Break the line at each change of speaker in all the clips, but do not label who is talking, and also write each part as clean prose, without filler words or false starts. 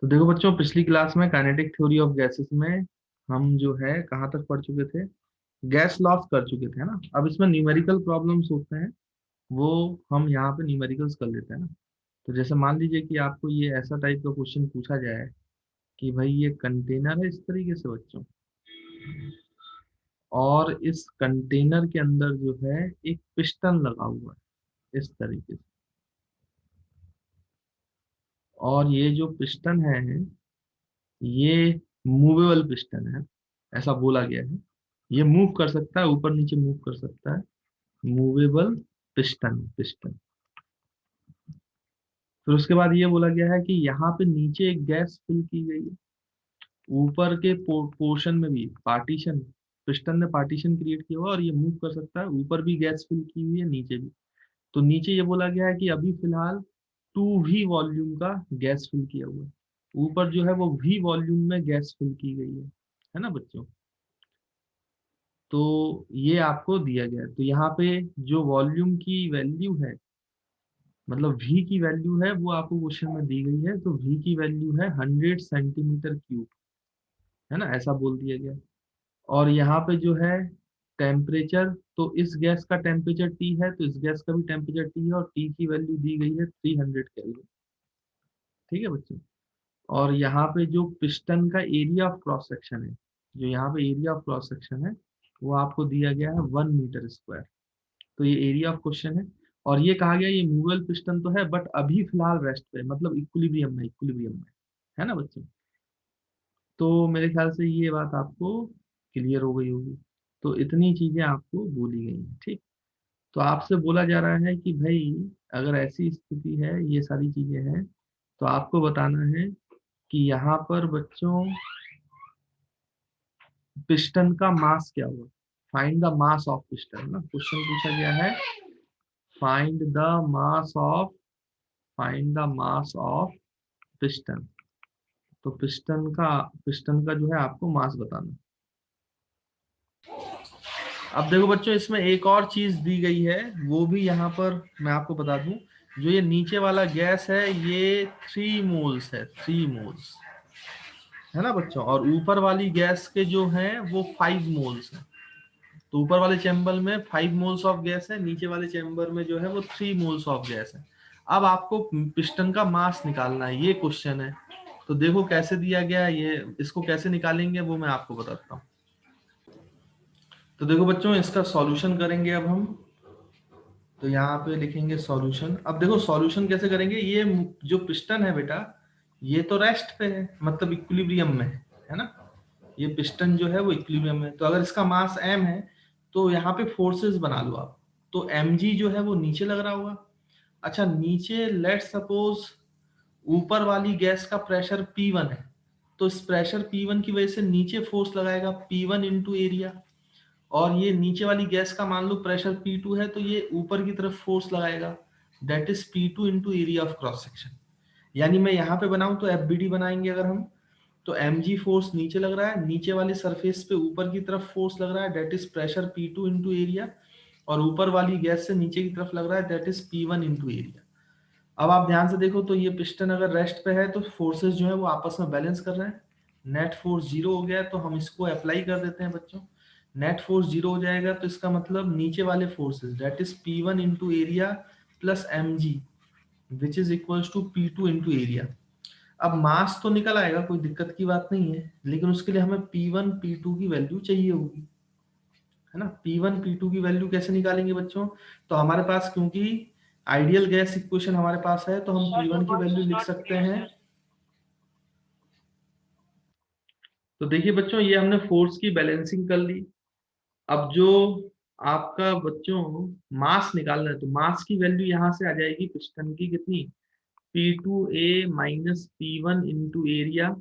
तो देखो बच्चों, पिछली क्लास में काइनेटिक थ्योरी ऑफ गैसेस में हम जो है कहाँ तक पढ़ चुके थे। गैस लॉस कर चुके थे, है ना। अब इसमें न्यूमेरिकल प्रॉब्लम्स होते हैं, वो हम यहाँ पे न्यूमेरिकल्स कर लेते हैं ना। तो जैसे मान लीजिए कि आपको ये ऐसा टाइप का क्वेश्चन पूछा जाए कि भाई ये कंटेनर है इस तरीके से बच्चों, और इस कंटेनर के अंदर जो है एक पिस्टन लगा हुआ है इस तरीके से, और ये जो पिस्टन है ये मूवेबल पिस्टन है, ऐसा बोला गया है। ये मूव कर सकता है, ऊपर नीचे मूव कर सकता है। Movable piston piston. फिर उसके बाद ये बोला गया है कि यहाँ पे नीचे एक गैस फिल की गई है, ऊपर के पोर्शन में भी पार्टीशन, पिस्टन ने पार्टीशन क्रिएट किया हुआ और ये मूव कर सकता है। ऊपर भी गैस फिल की हुई है, नीचे भी। तो नीचे ये बोला गया है कि अभी फिलहाल 2V वॉल्यूम का गैस फिल किया हुआ है, ऊपर जो है वो V वॉल्यूम में गैस फिल की गई है ना बच्चों। तो ये आपको दिया गया है। तो यहाँ पे जो वॉल्यूम की वैल्यू है, मतलब V की वैल्यू है, वो आपको क्वेश्चन में दी गई है। तो V की वैल्यू है 100 सेंटीमीटर क्यूब, है ना, ऐसा बोल दिया गया। और यहाँ पे जो है टेम्परेचर, तो इस गैस का टेम्परेचर T है, तो इस गैस का भी टेम्परेचर T है, और T की वैल्यू दी गई है 300 केल्विन। ठीक है बच्चों। और यहाँ पे जो पिस्टन का एरिया ऑफ क्रॉस सेक्शन है, जो यहाँ पे एरिया ऑफ क्रॉस सेक्शन है, वो आपको दिया गया है 1 मीटर स्क्वायर। तो ये एरिया ऑफ क्वेश्चन है। और ये कहा गया ये मूवल पिस्टन तो है, बट अभी फिलहाल रेस्ट पे, मतलब इक्विलिब्रियम में, इक्विलिब्रियम में, है ना बच्चों। तो मेरे ख्याल से ये बात आपको क्लियर हो गई होगी। तो इतनी चीजें आपको बोली गई हैं, ठीक। तो आपसे बोला जा रहा है कि भाई अगर ऐसी स्थिति है, ये सारी चीजें हैं, तो आपको बताना है कि यहाँ पर बच्चों पिस्टन का मास क्या हुआ। Find the mass of piston ना, क्वेश्चन पूछा गया है। Find the mass of, find the mass of piston. तो पिस्टन का जो है आपको मास बताना। अब देखो बच्चों, इसमें एक और चीज दी गई है, वो भी यहाँ पर मैं आपको बता दूं। जो ये नीचे वाला गैस है ये 3 मोल्स है, 3 मोल्स, है ना बच्चों। और ऊपर वाली गैस के जो है वो 5 मोल्स है। तो ऊपर वाले चैम्बर में 5 मोल्स ऑफ गैस है, नीचे वाले चैम्बर में जो है वो 3 मोल्स ऑफ गैस है। अब आपको पिस्टन का मास निकालना है, ये क्वेश्चन है। तो देखो कैसे दिया गया है ये, इसको कैसे निकालेंगे वो मैं आपको बताता हूँ। तो देखो बच्चों, इसका सॉल्यूशन करेंगे अब हम। तो यहाँ पे लिखेंगे सॉल्यूशन। अब देखो सॉल्यूशन कैसे करेंगे, ये जो पिस्टन है बेटा, ये तो रेस्ट पे है, मतलब इक्विलिब्रियम में है ना। ये पिस्टन जो है वो इक्विलिब्रियम में है। तो अगर इसका मास m है, तो यहाँ पे फोर्सेस बना लो आप। तो mg जो है वो नीचे लग रहा होगा। अच्छा, नीचे लेट सपोज ऊपर वाली गैस का प्रेशर P1 है, तो इस प्रेशर P1 की वजह से नीचे फोर्स लगाएगा P1 इंटू एरिया। और ये नीचे वाली गैस का मान लो प्रेशर P2 है, तो ये ऊपर की तरफ फोर्स लगाएगा, that is P2 into area of cross section. यानी मैं यहाँ पे बनाऊं तो FBD बनाएंगे अगर हम, तो mg फोर्स नीचे लग रहा है, नीचे वाले सरफेस पे ऊपर की तरफ फोर्स लग रहा है, that is pressure P2 into area. और ऊपर वाली गैस से नीचे की तरफ लग रहा है, that is P1 into area. अब आप ध्यान से देखो, तो ये पिस्टन अगर रेस्ट पे है तो फोर्सेस जो है वो आपस में बैलेंस कर रहे हैं। नेट फोर्स 0 हो गया है, तो हम इसको अप्लाई कर देते हैं बच्चों। नेट फोर्स 0 हो जाएगा, तो इसका मतलब नीचे वाले forces that is P1 into area plus mg which is equals to P2 into area. अब मास तो निकल आएगा, कोई दिक्कत की बात नहीं है, लेकिन उसके लिए हमें P1 P2 की वैल्यू चाहिए होगी, है ना। P1 P2 की वैल्यू कैसे निकालेंगे बच्चों। तो हमारे पास क्योंकि आइडियल गैस इक्वेशन हमारे पास है, तो हम P1 की वैल्यू लिख सकते हैं। तो देखिए बच्चों, ये हमने फोर्स की बैलेंसिंग कर ली। अब जो आपका बच्चों मास निकालना है, तो मास की वैल्यू यहां से आ जाएगी पिस्टन की कितनी, P2A minus P1 into area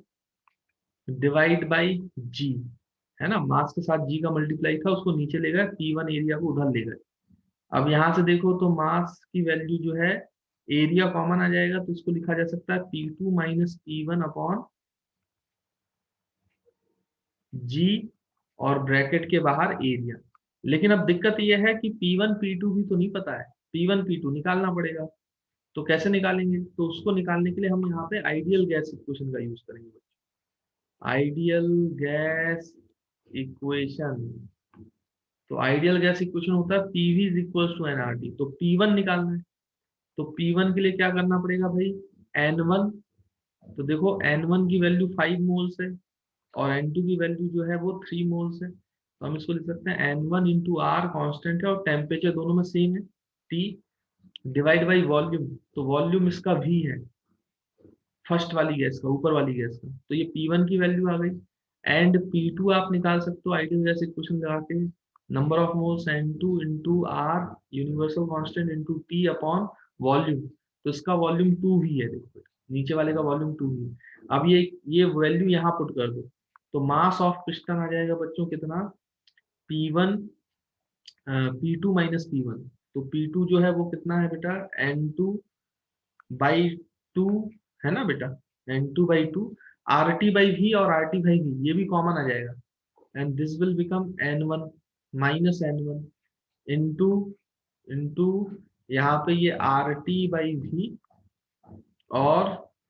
divide by g, है ना। मास के साथ जी का मल्टीप्लाई था, उसको नीचे ले गए, P1 एरिया को उधर ले गए। अब यहां से देखो तो मास की वैल्यू जो है, एरिया कॉमन आ जाएगा, तो इसको लिखा जा सकता है P2 माइनस P1 अपॉन जी, और ब्रैकेट के बाहर एरिया। लेकिन अब दिक्कत यह है कि P1 P2 भी तो नहीं पता है, P1 P2 निकालना पड़ेगा। तो कैसे निकालेंगे? तो उसको निकालने के लिए हम यहाँ पे आइडियल गैस इक्वेशन का यूज करेंगे। आइडियल गैस इक्वेशन, तो आइडियल गैस इक्वेशन होता है PV is equal to NRT. तो P1 निकालना है, तो P1 के लिए क्या करना पड़ेगा भाई? N1। तो देखो N1 की वैल्यू 5 मोल्स है और N2 की वैल्यू जो है वो 3 मोल्स है। तो हम इसको लिख सकते हैं N1 इंटू आर कॉन्स्टेंट है और टेम्परेचर दोनों में सेम है T, डिवाइड बाई वॉल्यूम। तो वॉल्यूम इसका V है, फर्स्ट वाली गैस का, ऊपर वाली गैस का। तो ये P1 की वैल्यू आ गई। एंड P2 आप निकाल सकते हो आइडियल गैस इक्वेशन लगा के, number of moles N2 into R universal constant into T upon volume. तो इसका वॉल्यूम 2 ही है, देखो नीचे वाले का वॉल्यूम 2 ही है। अब ये वैल्यू यहाँ पुट कर दो, तो मास ऑफ पिस्टन आ जाएगा बच्चों कितना? P1 P2 minus P1। तो P2 जो है वो कितना है बेटा? N2 बाई 2 है ना बेटा, N2 by 2, RT by V और RT बाई V ये भी कॉमन आ जाएगा। And this will become N1 minus N1 into into यहाँ पे ये RT बाई V और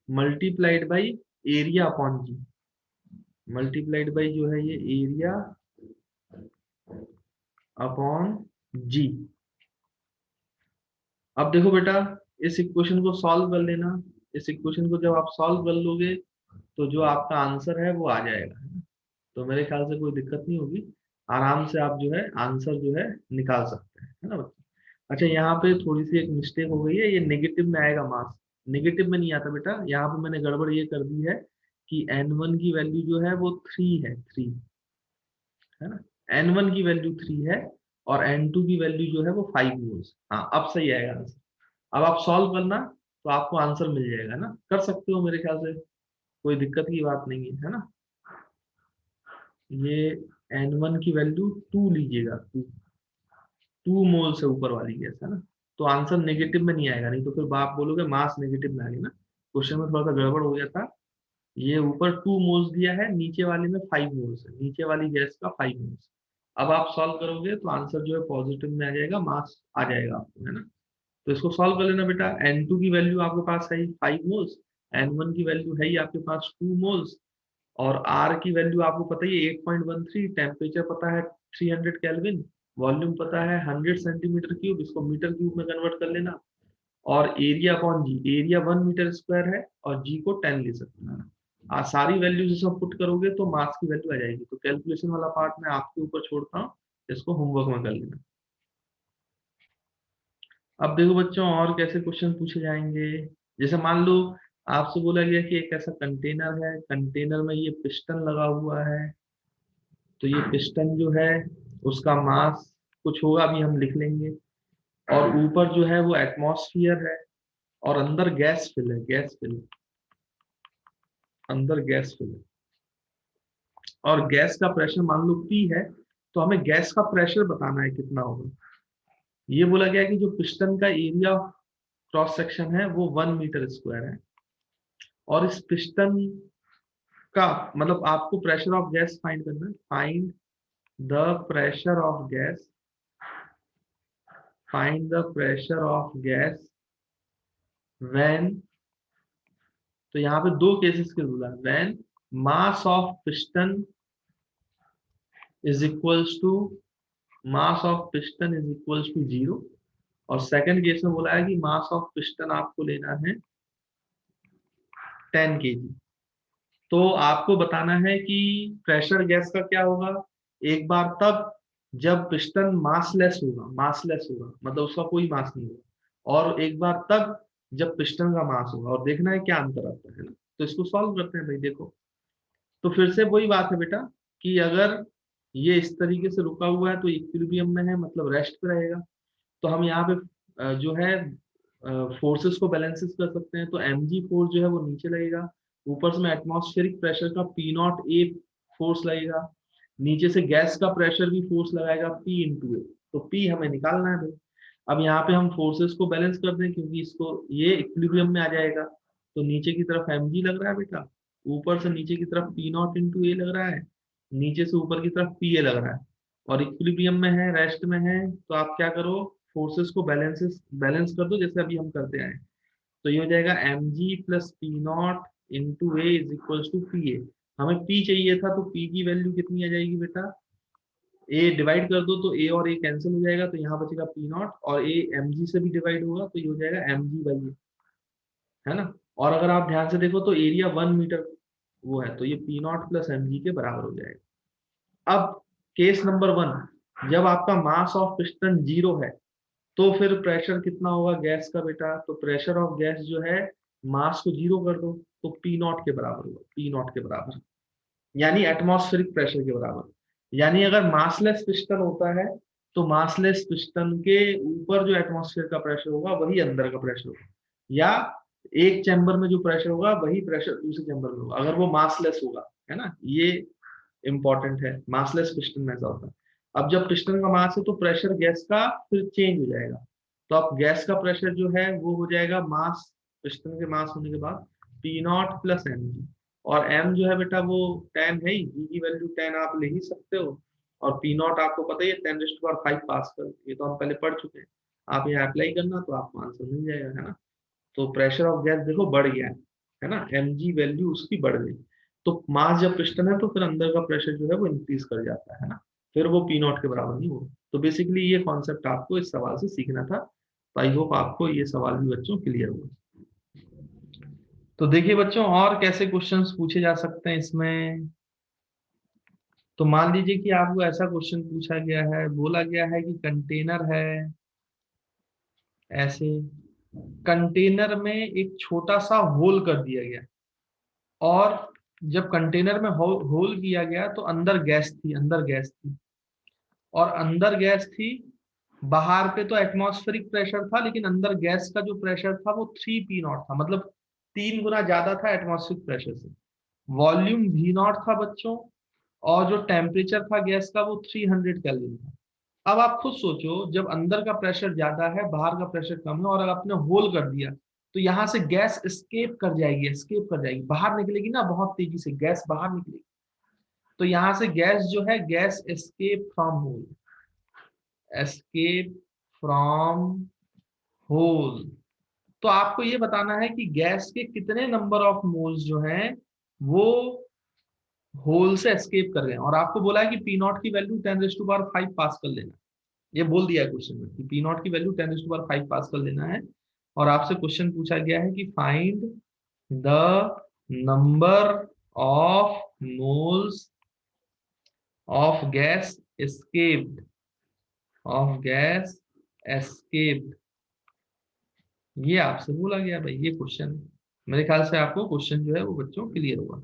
multiplied by area upon g, multiplied by जो है ये एरिया अपॉन जी। अब देखो बेटा, इस इक्वेशन को सॉल्व कर लेना। इस इक्वेशन को जब आप सॉल्व कर लोगे तो जो आपका आंसर है वो आ जाएगा, है ना? तो मेरे ख्याल से कोई दिक्कत नहीं होगी, आराम से आप जो है आंसर जो है निकाल सकते हैं, है ना बच्चे? अच्छा, यहाँ पे थोड़ी सी एक मिस्टेक हो गई है, ये नेगेटिव में आएगा मास, नेगेटिव में नहीं आता बेटा। यहाँ पे मैंने गड़बड़ ये कर दी है कि N1 की वैल्यू जो है वो 3 है, 3 है ना, N1 की वैल्यू 3 है और N2 की वैल्यू जो है वो 5 मोल्स। हाँ, अब सही आएगा आंसर। अब आप सॉल्व करना तो आपको आंसर मिल जाएगा ना, कर सकते हो मेरे ख्याल से, कोई दिक्कत की बात नहीं है ना। ये N1 की वैल्यू 2 लीजिएगा, 2 मोल से ऊपर वाली गैस है ना, तो आंसर नेगेटिव में नहीं आएगा, नहीं तो फिर आप बोलोगे मास नेगेटिव में आ गया ना। क्वेश्चन में थोड़ा सा गड़बड़ हो गया था। ये ऊपर 2 मोल्स दिया है, नीचे वाले में 5 मोल्स है, नीचे वाली गैस का 5 मोल्स। अब आप सॉल्व करोगे तो आंसर जो है पॉजिटिव में आ जाएगा, मास आ जाएगा आपको, है ना। तो इसको सॉल्व कर लेना बेटा। N2 की वैल्यू आपके पास है 5 मोल्स, N1 की वैल्यू है ही आपके पास 2 मोल्स, और R की वैल्यू आपको पता ही है 8.13, टेम्परेचर पता है 300 केल्विन, वॉल्यूम पता है 100 सेंटीमीटर क्यूब, इसको मीटर क्यूब में कन्वर्ट कर लेना, और एरिया अपॉन जी, एरिया 1 मीटर स्क्वायर है और जी को 10 ले सकते हैं। आज सारी वैल्यूज सब पुट करोगे तो मास की वैल्यू आ जाएगी। तो कैलकुलेशन वाला पार्ट मैं आपके ऊपर छोड़ता हूँ, इसको होमवर्क में कर लेना। अब देखो बच्चों, और कैसे क्वेश्चन पूछे जाएंगे। जैसे मान लो आपसे बोला गया कि एक ऐसा कंटेनर है, कंटेनर में ये पिस्टन लगा हुआ है, तो ये पिस्टन जो है उसका मास कुछ होगा, अभी हम लिख लेंगे, और ऊपर जो है वो एटमॉस्फेयर है और अंदर गैस फिल है, गैस फिल, अंदर गैस फिल है, और गैस का प्रेशर मान लो P है। तो हमें गैस का प्रेशर बताना है कितना होगा। ये बोला गया कि जो पिस्टन का एरिया क्रॉस सेक्शन है वो 1 मीटर स्क्वायर है, और इस पिस्टन का मतलब आपको प्रेशर ऑफ गैस फाइंड करना है। Find the pressure of gas, find the pressure of gas when, तो यहाँ पे दो केसेस के रूल है, when mass of piston is equals to, mass of piston is equals to 0, और सेकंड केस में बोला है कि मास ऑफ पिस्टन आपको लेना है 10 kg। तो आपको बताना है कि प्रेशर गैस का क्या होगा, एक बार तब जब पिस्टन मासलेस होगा, मासलेस होगा मतलब उसका कोई मास नहीं होगा, और एक बार तब जब पिस्टन का मास होगा, और देखना है क्या अंतर आता है ना। तो इसको सॉल्व करते हैं भाई। देखो, तो फिर से वही बात है बेटा कि अगर ये इस तरीके से रुका हुआ है तो इक्विलिब्रियम में है, मतलब रेस्ट पे रहेगा। तो हम यहाँ पे जो है फोर्सेस को बैलेंसेस कर सकते हैं। तो mg फोर्स जो है वो नीचे लगेगा, ऊपर से में एटमॉस्फेरिक प्रेशर का P0 A फोर्स लगेगा, नीचे से गैस का प्रेशर भी फोर्स लगाएगा P इंटू ए। तो P हमें निकालना है भाई। अब यहाँ पे हम फोर्सेस को बैलेंस कर दें क्योंकि इसको ये इक्विलिब्रियम में आ जाएगा। तो नीचे की तरफ mg लग रहा है बेटा, ऊपर से नीचे की तरफ P0 इंटू ए लग रहा है, नीचे से ऊपर की तरफ Pa लग रहा है, और इक्विलिब्रियम में है, रेस्ट में है। तो आप क्या करो, फोर्सेस को बैलेंस कर दो जैसे अभी हम करते आए। तो ये हो जाएगा mg plus P not into A is equal to P A. हमें p चाहिए था, तो p की वैल्यू कितनी आ जाएगी बेटा, a डिवाइड कर दो तो a और a कैंसिल हो जाएगा, तो यहाँ बचेगा p नॉट, और a mg से भी डिवाइड होगा तो ये हो जाएगा mg बाई a, है ना। और अगर आप ध्यान से देखो तो एरिया 1 मीटर वो है, तो ये p नॉट प्लस mg के बराबर हो जाएगा। अब केस नंबर 1, जब आपका मास ऑफ पिस्टन 0 है तो फिर प्रेशर कितना होगा गैस का बेटा, तो प्रेशर ऑफ गैस जो है, मास को 0 कर दो तो पी नॉट के बराबर होगा, पी नॉट के बराबर, यानी एटमॉस्फेरिक प्रेशर के बराबर। यानी अगर मासलेस पिस्टन होता है तो मासलेस पिस्टन के ऊपर जो एटमॉस्फेयर का प्रेशर होगा वही अंदर का प्रेशर होगा, या एक चैम्बर में जो प्रेशर होगा वही प्रेशर दूसरे चैम्बर में होगा, अगर वो मासलेस होगा, है ना। ये इंपॉर्टेंट है, मासलेस पिस्टन में ऐसा होता है। अब जब पिस्टन का मास है तो प्रेशर गैस का फिर चेंज हो जाएगा, तो अब गैस का प्रेशर जो है वो हो जाएगा मास, पिस्टन के मास होने के बाद P not plus M G, और m जो है बेटा वो 10 है ही, g की वैल्यू 10 आप ले ही सकते हो, और पी नॉट आपको पता ही है 10⁵ पास्कल, ये तो हम पहले पढ़ चुके हैं। आप यहाँ अप्लाई करना तो आपको आंसर मिल जाएगा, है ना। तो प्रेशर ऑफ गैस देखो बढ़ गया है ना, mg वैल्यू उसकी बढ़ गई, तो मास जब पिस्टन है तो फिर अंदर का प्रेशर जो है वो इंक्रीज कर जाता है ना, फिर वो पी नॉट के बराबर नहीं होगा। तो बेसिकली ये कॉन्सेप्ट आपको इस सवाल से सीखना था, तो आई होप आपको ये सवाल भी बच्चों क्लियर हुआ। तो देखिए बच्चों, और कैसे क्वेश्चंस पूछे जा सकते हैं इसमें। तो मान लीजिए कि आपको ऐसा क्वेश्चन पूछा गया है, बोला गया है कि कंटेनर है ऐसे, कंटेनर में एक छोटा सा होल कर दिया गया, और जब कंटेनर में होल किया गया तो अंदर गैस थी, अंदर गैस थी, और अंदर गैस थी, बाहर पे तो एटमॉस्फेरिक प्रेशर था, लेकिन अंदर गैस का जो प्रेशर था वो 3p0 था, मतलब 3 गुना ज्यादा था एटमॉस्फेरिक प्रेशर से। वॉल्यूम v0 था बच्चों, और जो टेम्परेचर था गैस का वो 300 केल्विन था। अब आप खुद सोचो, जब अंदर का प्रेशर ज्यादा है बाहर का प्रेशर कम है, और अगर आपने होल कर दिया तो यहाँ से गैस एस्केप कर जाएगी, एस्केप कर जाएगी, बाहर निकलेगी ना, बहुत तेजी से गैस बाहर निकलेगी। तो यहाँ से गैस जो है, gas escape from hole, escape from hole. तो आपको ये बताना है कि गैस के कितने नंबर ऑफ मोल्स जो हैं वो होल से एस्केप कर गए, और आपको बोला है कि पी नॉट की वैल्यू 10⁵ पास कर लेना। ये बोल दिया है क्वेश्चन में कि पी नॉट की वैल्यू 10⁵ पास कर लेना है, और आपसे क्वेश्चन पूछा गया है कि find the number of moles of gas escaped, of gas escaped. ये आपसे बोला गया भाई, ये क्वेश्चन, मेरे ख्याल से आपको क्वेश्चन जो है वो बच्चों क्लियर हुआ।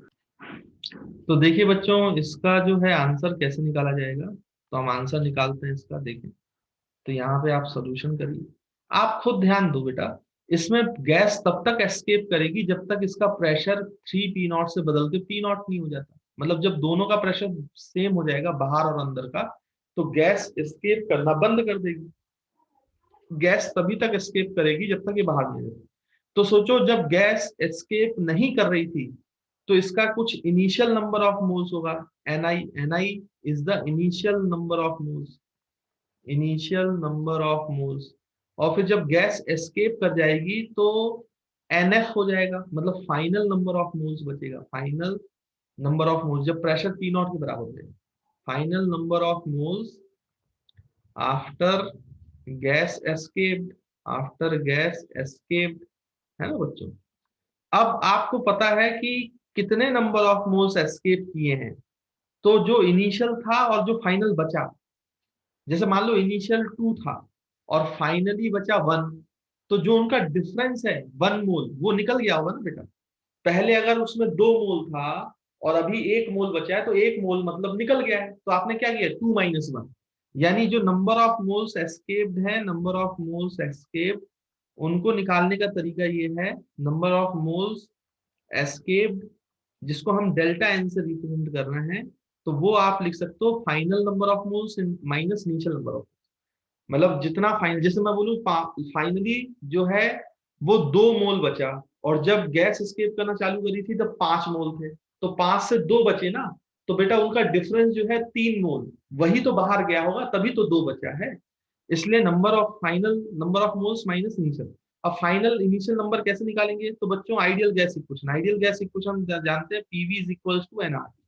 तो देखिए बच्चों, इसका जो है आंसर कैसे निकाला जाएगा, तो हम आंसर निकालते हैं इसका, देखें। तो यहाँ पे आप सोल्यूशन करिए, आप खुद ध्यान दो बेटा, इसमें गैस तब तक एस्केप करेगी जब तक इसका प्रेशर 3p0 से बदल के p0 नहीं हो जाता, मतलब जब दोनों का प्रेशर सेम हो जाएगा बाहर और अंदर का, तो गैस एस्केप करना बंद कर देगी। गैस तभी तक एस्केप करेगी जब तक ये बाहर नहीं जाए। तो सोचो, जब गैस एस्केप नहीं कर रही थी तो इसका कुछ इनिशियल नंबर ऑफ मोल्स होगा, ni is the initial number of moles, initial number of moles. और फिर जब गैस एस्केप कर जाएगी तो nf हो जाएगा, मतलब फाइनल नंबर ऑफ मोल्स बचेगा, फाइनल नंबर ऑफ मोल्स जब प्रेशर पी नॉट के बराबर हो जाएगा, final number of moles after gas escaped, after gas escaped, है ना बच्चों। अब आपको पता है कि कितने नंबर ऑफ मोल्स एस्केप किए हैं, तो जो इनिशियल था और जो फाइनल बचा, जैसे मान लो इनिशियल 2 था और फाइनली बचा 1, तो जो उनका डिफरेंस है 1 मोल वो निकल गया होगा ना बेटा। पहले अगर उसमें 2 मोल था और अभी 1 मोल बचा है, तो 1 मोल मतलब निकल गया है, तो आपने क्या किया 2 - 1, यानी जो नंबर ऑफ मोल्स एस्केप्ड है, नंबर ऑफ मोल्स एस्केप्ड, उनको निकालने का तरीका ये है, नंबर ऑफ मोल्स एस्केप्ड जिसको हम डेल्टा एन से रिप्रेजेंट कर रहे हैं, तो वो आप लिख सकते हो final number of moles minus initial number of, मतलब जितना फाइनल, जैसे मैं बोलूँ फाइनली जो है वो 2 मोल बचा, और जब गैस एस्केप करना चालू करी थी तब 5 मोल थे, तो 5 से 2 बचे ना, तो बेटा उनका डिफरेंस जो है 3 मोल, वही तो बाहर गया होगा, तभी तो 2 बचा है। इसलिए number of final number of moles minus initial. अब फाइनल इनिशियल नंबर कैसे निकालेंगे? तो बच्चों ideal gas equation, ideal gas equation हम जानते हैं, PV is equal to NRT.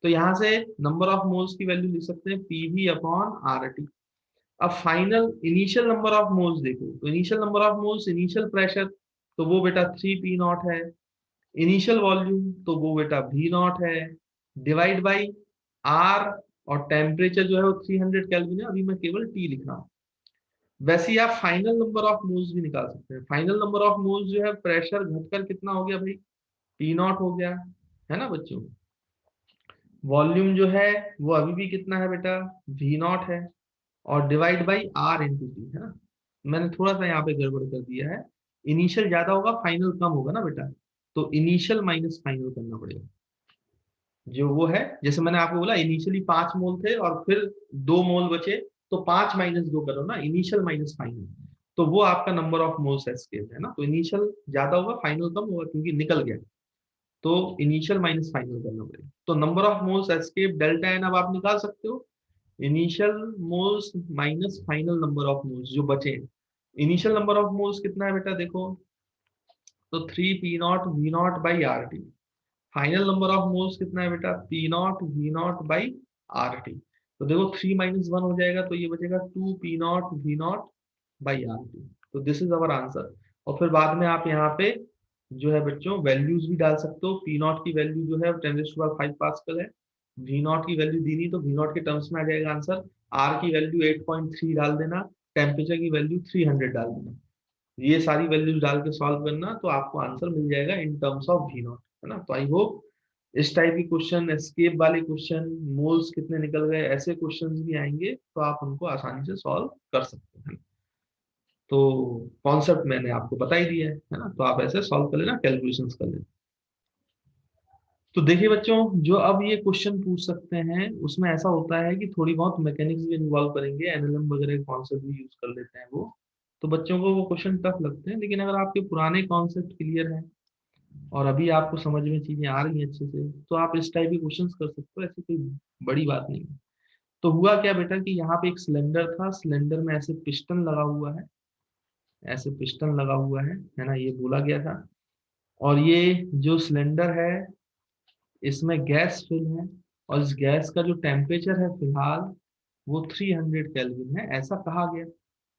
तो यहाँ से नंबर ऑफ मोल्स की वैल्यू लिख सकते हैं पीवी अपॉन आरटी। अब final initial number of moles देखो, तो initial number of moles, initial pressure, तो वो बेटा 3p0 है। इनिशियल वॉल्यूम, तो वो बेटा v0 है, डिवाइड बाई आर, और टेम्परेचर जो है वो 300 केल्विन है, अभी मैं केवल टी लिख रहा हूँ। वैसे ही आप फाइनल नंबर ऑफ मोल्स भी निकाल सकते हैं। फाइनल नंबर ऑफ मोल्स जो है, प्रेशर घटकर कितना हो गया भाई, p0 हो गया, है ना बच्चों। वॉल्यूम जो है वो अभी भी कितना है बेटा, v0 है, और divide by R into T, है ना। मैंने थोड़ा सा यहाँ पे गड़बड़ कर दिया है, इनिशियल ज्यादा होगा फाइनल कम होगा ना बेटा, तो इनिशियल माइनस फाइनल करना पड़ेगा। जो वो है, जैसे मैंने आपको बोला इनिशियली 5 मोल थे और फिर 2 मोल बचे, तो 5 - 2 करो ना, इनिशियल माइनस फाइनल, तो वो आपका नंबर ऑफ मोल्स एस्केप है ना। तो इनिशियल ज्यादा होगा फाइनल कम होगा क्योंकि निकल गया, तो इनिशियल माइनस फाइनल करना पड़ेगा। तो number of moles escape delta N अब आप निकाल सकते हो, initial moles minus final number of moles जो बचे हैं। इनिशियल नंबर ऑफ मोल्स कितना है बेटा देखो, तो 3p0 v0/rt। Final number of moles कितना है बेटा, p0 v0/rt। तो देखो 3 - 1 हो जाएगा, तो ये बचेगा 2p0 v0/rt। तो दिस इज अवर आंसर। और फिर बाद में आप यहाँ पे जो है बच्चों वैल्यूज भी डाल सकते हो। p0 की वैल्यू जो है 10⁵ पास्कल है, v0 की वैल्यू दी नहीं तो v0 के टर्म्स में आ जाएगा आंसर। r की वैल्यू 8.3 डाल देना, टेम्परेचर की वैल्यू 300 डाल देना, ये सारी वैल्यूज डाल के सॉल्व करना, तो आपको आंसर मिल जाएगा इन टर्म्स ऑफ v0, है ना। तो आई होप इस टाइप की क्वेश्चन, एस्केप वाले क्वेश्चन, मोल्स कितने निकल गए, ऐसे क्वेश्चंस भी आएंगे तो आप उनको आसानी से सॉल्व कर सकते हैं। तो कॉन्सेप्ट मैंने आपको बता ही दिया है ना, तो आप ऐसे सॉल्व कर लेना, कैलकुलेशंस कर लेना। तो देखिए बच्चों, जो अब ये क्वेश्चन पूछ सकते हैं उसमें ऐसा होता है कि थोड़ी बहुत मैकेनिक्स भी इन्वॉल्व करेंगे, एनएलएम वगैरह कॉन्सेप्ट भी यूज कर लेते हैं वो, तो बच्चों को वो क्वेश्चन टफ लगते हैं। लेकिन अगर आपके पुराने कॉन्सेप्ट क्लियर है और अभी आपको समझ में चीजें आ रही हैं अच्छे से, तो आप इस टाइप के क्वेश्चन कर सकते हो, ऐसी कोई बड़ी बात नहीं है। तो हुआ क्या बेटा कि यहाँ पे एक सिलेंडर था, सिलेंडर में ऐसे पिस्टन लगा हुआ है, ऐसे पिस्टन लगा हुआ है ना, ये बोला गया था। और ये जो सिलेंडर है इसमें गैस फिल है, और इस गैस का जो टेम्परेचर है फिलहाल वो 300 केल्विन है, ऐसा कहा गया।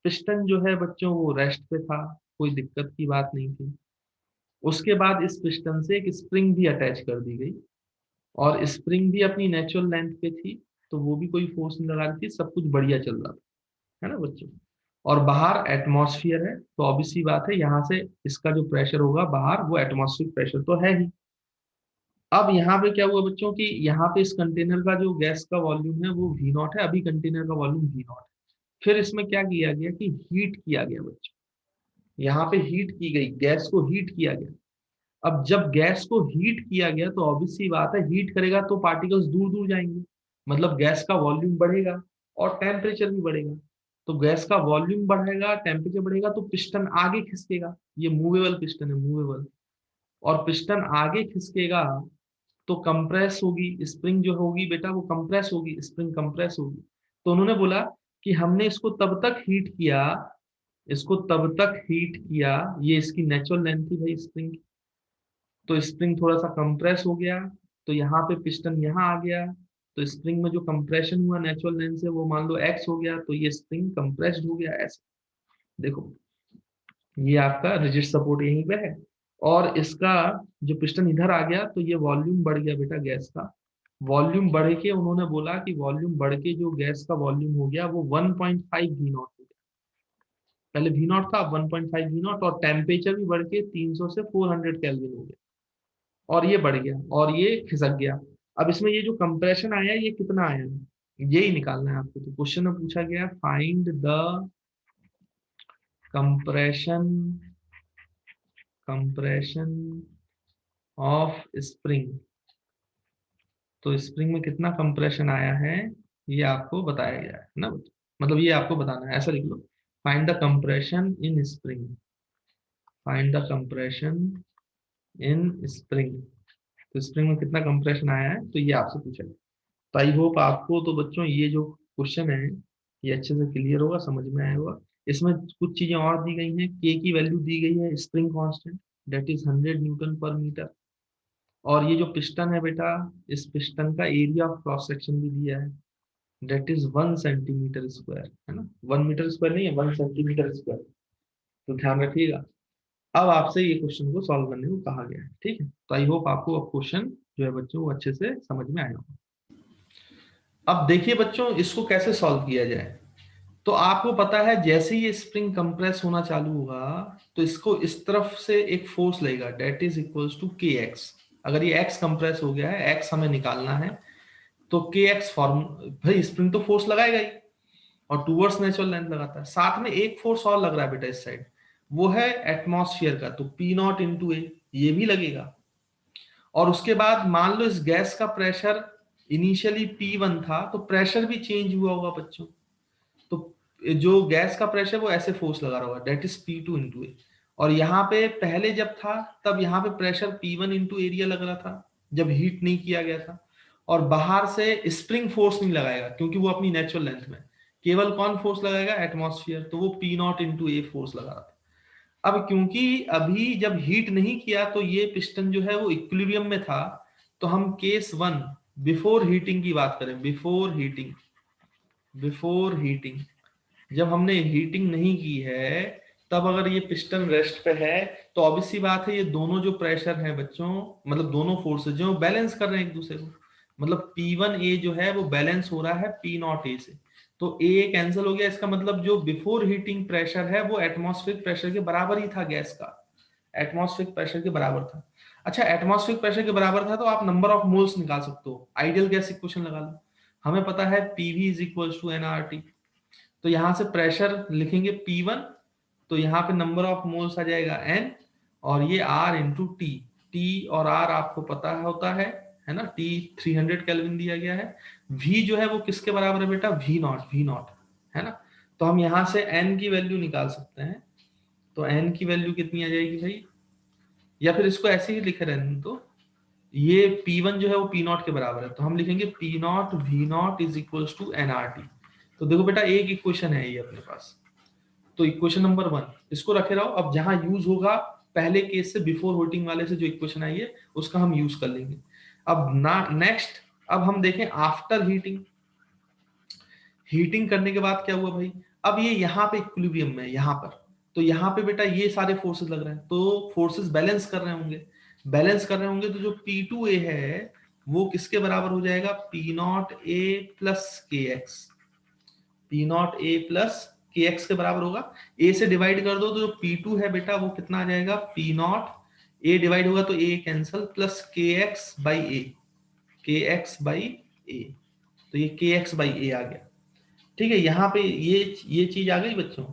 पिस्टन जो है बच्चों वो रेस्ट पे था, कोई दिक्कत की बात नहीं थी। उसके बाद इस पिस्टन से एक स्प्रिंग भी अटैच कर दी गई, और स्प्रिंग भी अपनी नेचुरल लेंथ पे थी, तो वो भी कोई फोर्स नहीं लगा रही थी, सब कुछ बढ़िया चल रहा था, है ना बच्चों। और बाहर एटमॉस्फेयर है, तो ऑब्वियस सी बात है यहाँ से इसका जो प्रेशर होगा बाहर वो एटमॉस्फेरिक प्रेशर तो है ही। अब यहाँ पे क्या हुआ बच्चों की, यहाँ पे इस कंटेनर का जो गैस का वॉल्यूम है वो v0 है, अभी कंटेनर का वॉल्यूम v0 है। फिर इसमें क्या किया गया कि हीट किया गया बच्चों, यहाँ पे हीट की गई, गैस को हीट किया गया। अब जब गैस को हीट किया गया तो ऑब्वियस सी बात है, हीट करेगा तो पार्टिकल्स दूर दूर जाएंगे, मतलब गैस का वॉल्यूम बढ़ेगा और टेम्परेचर भी बढ़ेगा। तो गैस का वॉल्यूम बढ़ेगा, टेम्परेचर बढ़ेगा, तो पिस्टन आगे खिसकेगा, ये मूवेबल पिस्टन है, मूवेबल। और पिस्टन आगे खिसकेगा तो कंप्रेस होगी स्प्रिंग, जो होगी बेटा वो कंप्रेस होगी, स्प्रिंग कंप्रेस होगी। तो उन्होंने बोला कि हमने इसको तब तक हीट किया, इसको तब तक हीट किया, ये इसकी नेचुरल लेंथ थी भाई स्प्रिंग की, तो स्प्रिंग थोड़ा सा कंप्रेस हो गया, तो यहाँ पे पिस्टन यहाँ आ गया, तो स्प्रिंग में जो कंप्रेशन हुआ नेचुरल लेंथ से वो मान लो x हो गया, तो ये स्प्रिंग कंप्रेस्ड हो गया ऐसे। देखो ये आपका रिजिड सपोर्ट यहीं पे है, और इसका जो पिस्टन इधर आ गया तो ये वॉल्यूम बढ़ गया बेटा गैस का। वॉल्यूम बढ़ के उन्होंने बोला कि वॉल्यूम बढ़ के जो गैस का वॉल्यूम हो गया वो 1.5 वी नॉट हो गया। पहले वी नॉट था, 1.5 वी नॉट, और टेम्परेचर भी बढ़ के 300 से 400 केल्विन हो गया, और ये बढ़ गया और ये खिसक गया। अब इसमें ये जो कंप्रेशन आया ये कितना आया है यही निकालना है आपको। तो क्वेश्चन में पूछा गया find the compression, compression of spring. तो स्प्रिंग में कितना कंप्रेशन आया है ये आपको बताया गया है ना, मतलब ये आपको बताना है, ऐसा लिख लो, find the compression in spring, find the compression in spring. तो स्प्रिंग में कितना कंप्रेशन आया है तो ये आपसे पूछा गया। तो आई होप आपको तो बच्चों ये जो क्वेश्चन है ये अच्छे से क्लियर होगा, समझ में आया होगा। इसमें कुछ चीजें और दी गई हैं। के की वैल्यू दी गई है spring constant, that is 100 Newton पर मीटर। और ये जो पिस्टन है बेटा, इस पिस्टन का एरिया ऑफ क्रॉस सेक्शन भी दिया है, दैट इज 1 सेंटीमीटर स्क्वायर, है ना, 1 मीटर स्क्वायर नहीं है, 1 सेंटीमीटर स्क्वायर। तो ध्यान रखिएगा। अब आपसे ये क्वेश्चन को सॉल्व करने को कहा गया है, ठीक है। तो आई होप आपको अब क्वेश्चन जो है बच्चों वो अच्छे से समझ में आया होगा। अब देखिए बच्चों, इसको कैसे सॉल्व किया जाए। तो आपको पता है जैसे ही ये स्प्रिंग कंप्रेस होना चालू होगा तो इसको इस तरफ से एक फोर्स लगेगा, डेट इज इक्वल्स टू के एक्स। अगर ये एक्स कंप्रेस हो गया है, एक्स हमें निकालना है, तो के एक्स फॉर्म, भाई स्प्रिंग तो फोर्स लगाएगा ही और टूवर्ड्स नेचुरल लेंथ लगाता है। साथ में एक फोर्स और लग रहा है बेटा इस साइड, वो है एटमॉस्फेयर का, तो पी नॉट इंटू ए, ये भी लगेगा। और उसके बाद मान लो इस गैस का प्रेशर इनिशियली P1 था, तो प्रेशर भी चेंज हुआ होगा बच्चों। तो जो गैस का प्रेशर वो ऐसे फोर्स लगा रहा होगा, डेट इज P2 इंटू ए। और यहाँ पे पहले जब था तब यहाँ पे प्रेशर P1 इंटू एरिया लग रहा था, जब हीट नहीं किया गया था। और बाहर से स्प्रिंग फोर्स नहीं लगाएगा क्योंकि वो अपनी नेचुरल लेंथ में, केवल कौन फोर्स लगाएगा, एटमॉस्फेयर, तो वो P0 इंटू ए फोर्स लगा रहा था। अब क्योंकि अभी जब हीट नहीं किया तो ये पिस्टन जो है वो इक्विलिब्रियम में था, तो हम केस 1 बिफोर हीटिंग की बात करें, बिफोर हीटिंग, जब हमने हीटिंग नहीं की है तब अगर ये पिस्टन रेस्ट पे है, तो ऑब्वियस सी बात है ये दोनों जो प्रेशर है बच्चों, मतलब दोनों फोर्सेज जो बैलेंस कर रहे हैं एक दूसरे को, मतलब P1A जो है वो बैलेंस हो रहा है P0A से। तो A कैंसिल हो गया, इसका मतलब जो बिफोर हीटिंग प्रेशर है वो एटमॉस्फेरिक प्रेशर के बराबर ही था, गैस का एटमॉस्फेरिक प्रेशर के बराबर था। अच्छा, एटमॉस्फेरिक प्रेशर के बराबर था तो आप नंबर ऑफ मोल्स निकाल सकते हो, आइडियल गैस इक्वेशन लगा लो। हमें पता है PV is equal to nRT, तो यहां से प्रेशर लिखेंगे P1, तो यहाँ पे नंबर ऑफ मोल्स आ जाएगा N, और ये R इंटू टी। टी और R आपको पता होता है ना, T 300 केल्विन दिया गया है। V जो है वो किसके बराबर है बेटा, V नॉट, है ना। तो हम यहाँ से N की वैल्यू निकाल सकते हैं, तो N की वैल्यू कितनी आ जाएगी भाई, या फिर इसको ऐसे ही लिखे रहने, तो ये P1 जो है वो P0 के बराबर है, तो हम लिखेंगे P0 V0 is equal to nRT। तो देखो बेटा एक इक्वेशन है ये अपने पास, तो इक्वेशन नंबर 1 इसको रखे रहो। अब जहां यूज होगा पहले केस से बिफोर हीटिंग वाले से जो इक्वेशन आई है उसका हम यूज कर लेंगे। अब ना नेक्स्ट, अब हम देखें आफ्टर हीटिंग, हीटिंग करने के बाद क्या हुआ भाई, अब ये यहाँ पे इक्विलिब्रियम में, यहाँ पर, तो यहाँ पे बेटा ये सारे फोर्सेस लग रहे हैं, तो फोर्सेस बैलेंस कर रहे होंगे, तो जो P2A है वो किसके बराबर हो जाएगा, P0A प्लस के एक्स, P0A प्लस के एक्स के बराबर होगा। A से डिवाइड कर दो तो जो P2 है बेटा वो कितना आ जाएगा, P0, A डिवाइड होगा तो A कैंसल, प्लस के एक्स बाई ए, के एक्स बाई ए, तो ये के एक्स बाई ए आ गया। ठीक है, यहाँ पे ये चीज आ गई बच्चों।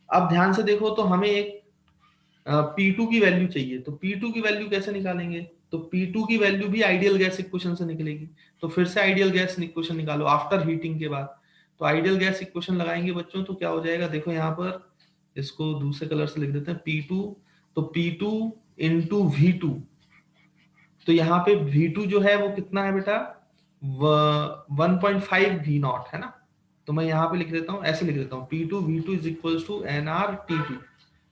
अब ध्यान से देखो, तो हमें एक P2 की वैल्यू चाहिए, तो P2 की वैल्यू कैसे निकालेंगे, तो P2 की वैल्यू भी आइडियल गैस इक्वेशन से निकलेगी। तो फिर से आइडियल गैस इक्वेशन निकालो आफ्टर हीटिंग के बाद, तो आइडियल गैस इक्वेशन लगाएंगे बच्चों, तो क्या हो जाएगा, देखो यहाँ पर इसको दूसरे कलर से लिख देते हैं P2, तो P2 इंटू V2, तो यहाँ पे V2 जो है वो कितना है बेटा, 1.5 V0 है ना। तो मैं यहाँ पे लिख देता हूँ, ऐसे लिख देता हूँ, P2 V2 is equal to nRT2।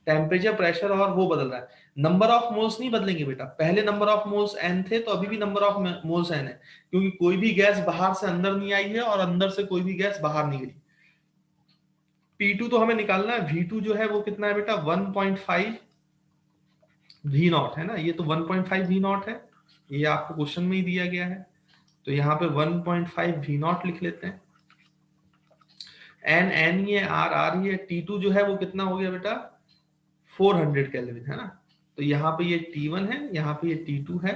Temperature, pressure और वो बदल रहा है, नंबर ऑफ मोल्स नहीं बदलेंगे बेटा। पहले नंबर ऑफ मोल्स n थे, तो अभी भी नंबर ऑफ मोल्स n है, क्योंकि कोई भी गैस बाहर से अंदर नहीं आई है और अंदर से कोई भी गैस बाहर नहीं गई। P2 तो हमें निकालना है, V2 जो है वो कितना है बेटा, 1.5 V0 है ना, ये तो 1.5 V0 है, ये आपको क्वेश्चन में ही दिया गया है, तो यहाँ पे 1.5 V0 लिख लेते हैं। एन ये आर ये T2 जो है वो कितना हो गया बेटा, 400 केल्विन, है ना। तो यहाँ पे ये T1 है, यहाँ पे ये T2 है,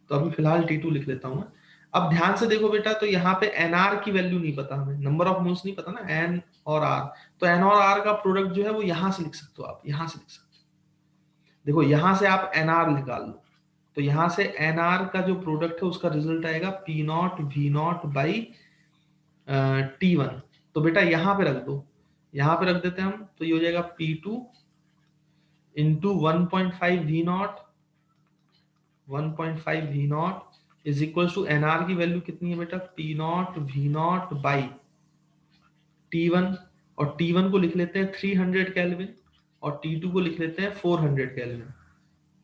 तो अभी फिलहाल T2 लिख लेता हूं मैं। अब ध्यान से देखो बेटा, तो यहाँ पे NR की वैल्यू नहीं पता हमें, नंबर ऑफ मोल्स नहीं पता ना, N और R, तो N और R का प्रोडक्ट जो है वो यहाँ से लिख सकते हो आप, यहाँ से लिख सकते हो। देखो यहाँ से आप NR निकाल लो, तो यहाँ से NR का जो प्रोडक्ट है उसका रिजल्ट आएगा P0 V0 बाई T1। तो बेटा यहाँ पे रख दो, यहाँ पे रख देते हैं हम, तो ये हो जाएगा P2 into 1.5 V0 is equal to NR की वैल्यू कितनी है बेटा, P0 V0 बाई T1, और T1 को लिख लेते हैं 300 केल्विन और T2 को लिख लेते हैं 400 केल्विन।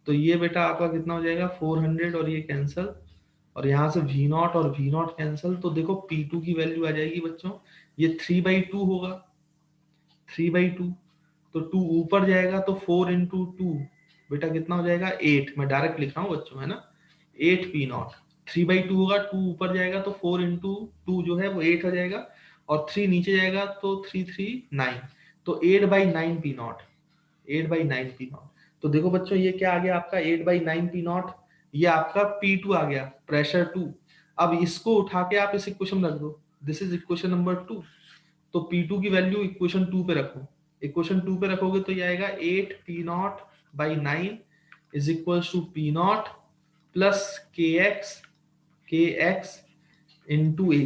तो ये बेटा आपका कितना हो जाएगा 400 और ये कैंसल, और यहाँ से V0 और V0 कैंसल। तो देखो P2 की वैल्यू आ जाएगी बच्चों, ये 3/2 होगा, 3/2। तो 2 ऊपर जाएगा तो 4 इंटू 2 बेटा कितना हो जाएगा 8। मैं डायरेक्ट लिख रहा हूँ बच्चों, है ना, 8P0। 3/2 होगा, 2 ऊपर जाएगा तो 4 इंटू 2 जो है वो 8 हो जाएगा, और 3 नीचे जाएगा तो 339, तो 8/9P0, 8/9P0। तो देखो बच्चों ये क्या आ गया आपका 8/9P0, ये आपका P2 आ गया, प्रेशर 2। अब इसको उठा के आप इस इक्वेशन में रख दो, दिस इज इक्वेशन नंबर 2। तो P2 की वैल्यू इक्वेशन 2 पे रखो, इक्वेशन 2 पे रखोगे तो ये आएगा 8P0/9 is equals to P0 plus kx into A.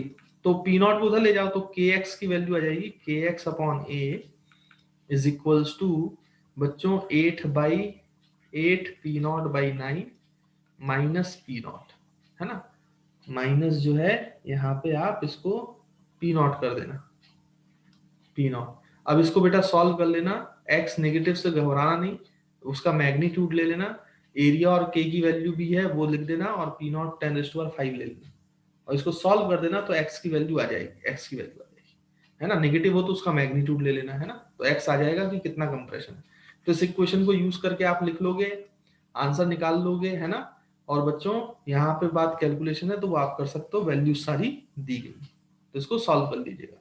तो P0 को उधर ले जाओ तो kx की वैल्यू आ जाएगी kx upon a is equals to बच्चों 8/9 माइनस P0, है ना, माइनस जो है यहाँ पे आप इसको P0 कर देना, P0। अब इसको बेटा सॉल्व कर लेना, x नेगेटिव से घबराना नहीं, उसका मैग्नीट्यूड ले लेना, एरिया और k की वैल्यू भी है वो लिख देना, और P0 10⁵ ले लेना, और इसको सॉल्व कर देना तो x की वैल्यू आ जाएगी, x की वैल्यू आ जाएगी, है ना। नेगेटिव हो तो उसका मैग्नीट्यूड ले लेना, है ना, तो x आ जाएगा कि कितना कंप्रेशन है। तो इस इक्वेशन को यूज करके आप लिख लोगे, आंसर निकाल लोगे, है ना। और बच्चों यहाँ पे बात कैलकुलेशन है तो वो आप कर सकते हो, वैल्यू सारी दी गई, तो इसको सॉल्व कर लीजिएगा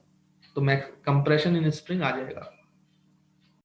तो कंप्रेशन इन स्प्रिंग आ जाएगा।